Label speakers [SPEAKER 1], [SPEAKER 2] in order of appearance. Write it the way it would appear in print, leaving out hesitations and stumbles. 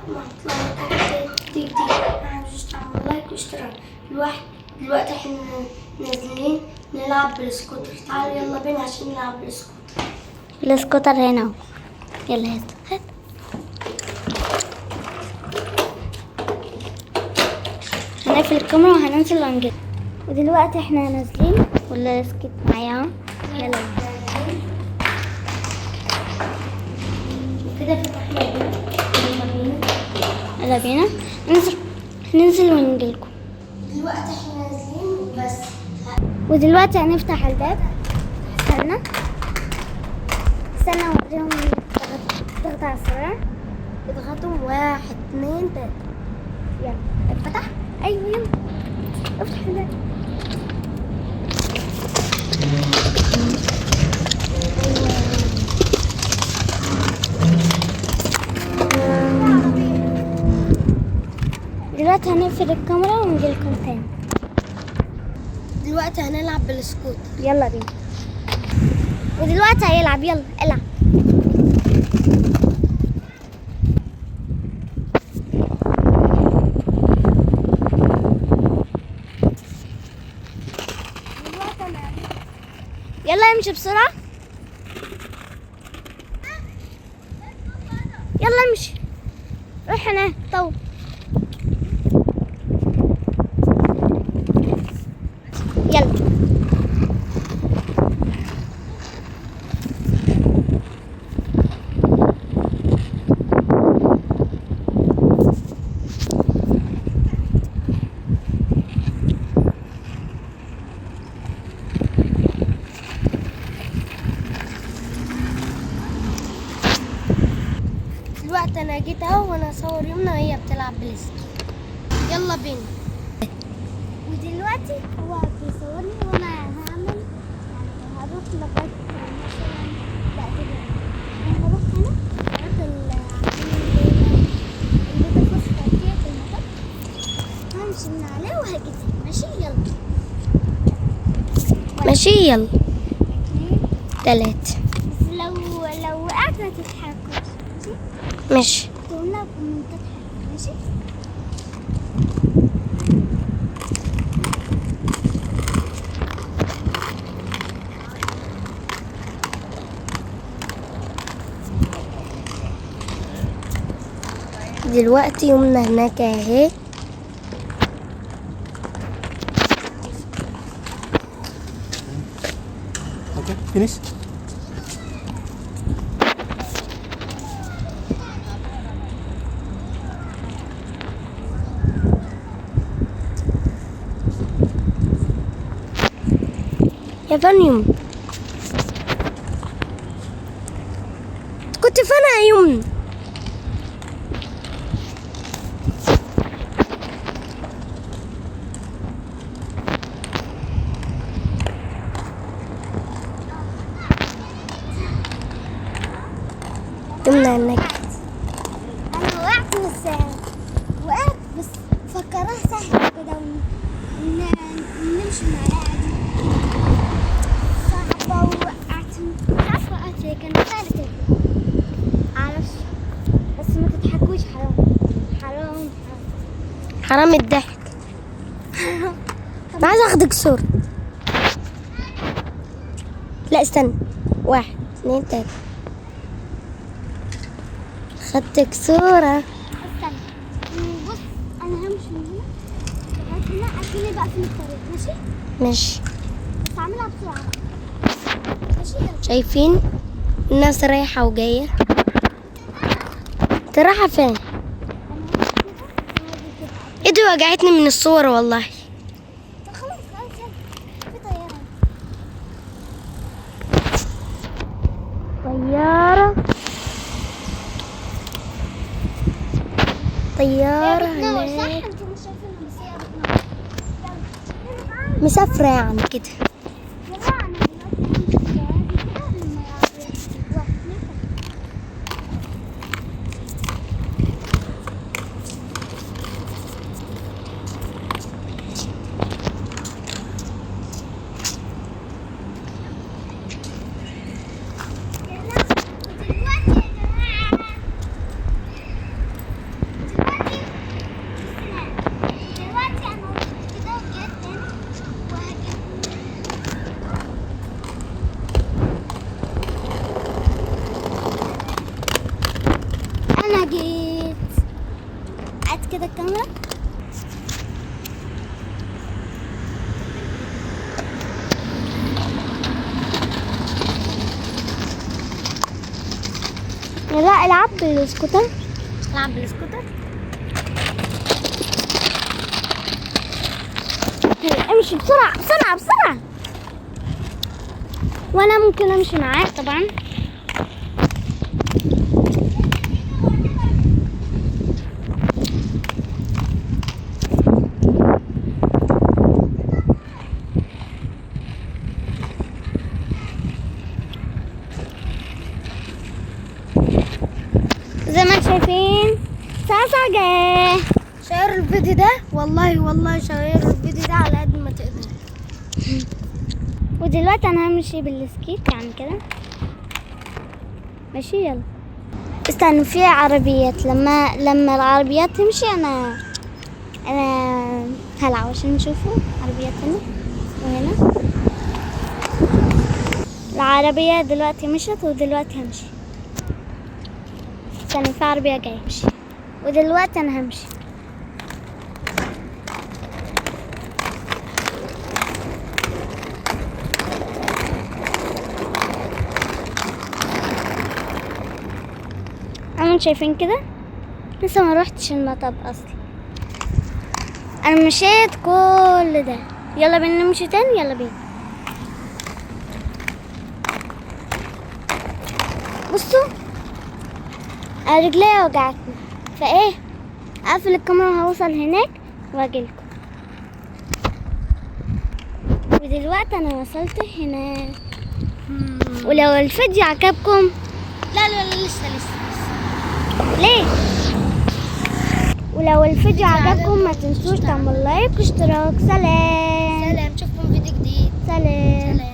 [SPEAKER 1] ما تطلع دي مش تعمل لايك واشتراك. دلوقتي احنا نازلين نلعب بالسكوتر. تعالوا يلا بينا عشان نلعب بالسكوتر.
[SPEAKER 2] السكوتر هنا اهو. يلا هات. هنقفل الكاميرا وهننزل ونجيب. ودلوقتي احنا نازلين ولا سكت معايا. يلا
[SPEAKER 1] كده فتحنا
[SPEAKER 2] يلا بينا ننزل ونجيلكم.
[SPEAKER 1] دلوقتي احنا نازلين بس.
[SPEAKER 2] ودلوقتي هنفتح الباب. استنى اوريهم. ضغط على الزرار.
[SPEAKER 1] اضغطوا 1 2 3.
[SPEAKER 2] يلا اتفتح. ايوه يلا افتح الباب. دلوقتي هنقفل الكاميرا ونجيلكم تاني.
[SPEAKER 1] دلوقتي هنلعب بالسكوتر.
[SPEAKER 2] يلا بينا. ودلوقتي هيلعب. يلا العب. يلا امشي بسرعة. يلا امشي. روح هناك طول. يلا
[SPEAKER 1] دلوقتي انا جيت اهو وانا اصور يمنى وهي بتلعب بلاستيك. يلا بينا.
[SPEAKER 2] ودلوقتي هو بيصورني وانا هعمل هروح لغايه مثلا لا كده هروح هنا البيت الخاص بتاعتي في المطار. همشي من عليه وهجيب. ماشي يلا.
[SPEAKER 1] ماشي يلا.
[SPEAKER 2] 2
[SPEAKER 1] 3.
[SPEAKER 2] بس لو وقعت ما تتحركوش.
[SPEAKER 1] ماشي.
[SPEAKER 2] تقول لك من تضحك. ماشي.
[SPEAKER 1] دلوقتي يمنى هناك اهي.
[SPEAKER 3] Okay, finish.
[SPEAKER 1] يا فنيم كنت فين يا يمنى؟ يمنى هناك.
[SPEAKER 2] انا وقعت بس فكرها سهل كده ونمشي معاها عادي. صعبة ووقعت. مش عارفة وقعت ليه. كانت سهلة كده. معرفش. بس ما تضحكوش. حرام.
[SPEAKER 1] حرام الضحك. انا عايز اخدك صورة. لا استنى. 1 2 3. خدتك صورة.
[SPEAKER 2] استنى. بص انا همشي من هنا لغاية هنا عشان بقى في الطريق. ماشي.
[SPEAKER 1] ماشي.
[SPEAKER 2] بس اعملها بسرعة. ماشي يلا.
[SPEAKER 1] شايفين الناس رايحة وجاية. انت رايحة فين؟ ايدي وجعتني من الصور والله.
[SPEAKER 2] طب خلاص يلا. في طيارة.
[SPEAKER 1] طيارة
[SPEAKER 2] بتنور صح؟
[SPEAKER 1] هناك.
[SPEAKER 2] انتوا مش شايفينها بس هي بتنور. يلا.
[SPEAKER 1] مسافرة يعني كده.
[SPEAKER 2] يلا انا دلوقتي همشي عادي كده لما واحد اتنين هات كده الكاميرا. لا العب بالسكوتر. العب بالسكوتر. امشي بسرعة بسرعة بسرعة. وانا ممكن امشي معاك طبعا. زي ما انتم شايفين ساسا جاي.
[SPEAKER 1] شير الفيديو ده، والله شير الفيديو ده على قد ما تقدر.
[SPEAKER 2] ودلوقتي انا همشي بالسكيت يعني كده. ماشي يلا. استنوا في عربيات. لما العربيات تمشي انا هلعب عشان نشوفوا عربيات هنا وهنا. العربية دلوقتي مشت ودلوقتي همشي. استنوا في عربية جاية همشي. ودلوقتي انا همشي. انتم شايفين كده لسه ما روحتش المطب اصلا. انا مشيت كل ده. يلا بينا نمشي تاني. يلا بينا. بصوا رجلي وجعتني فايه اقفل الكاميرا وهوصل هناك واجيلكم. ودلوقتي انا وصلت هناك. ولو الفيديو عجبكم
[SPEAKER 1] لا لسه
[SPEAKER 2] ليه؟ ولو الفيديو عجبكم ما تنسوش تعملوا لايك واشتراك. سلام.
[SPEAKER 1] سلام، نشوفكم فيديو جديد.
[SPEAKER 2] سلام.
[SPEAKER 1] سلام.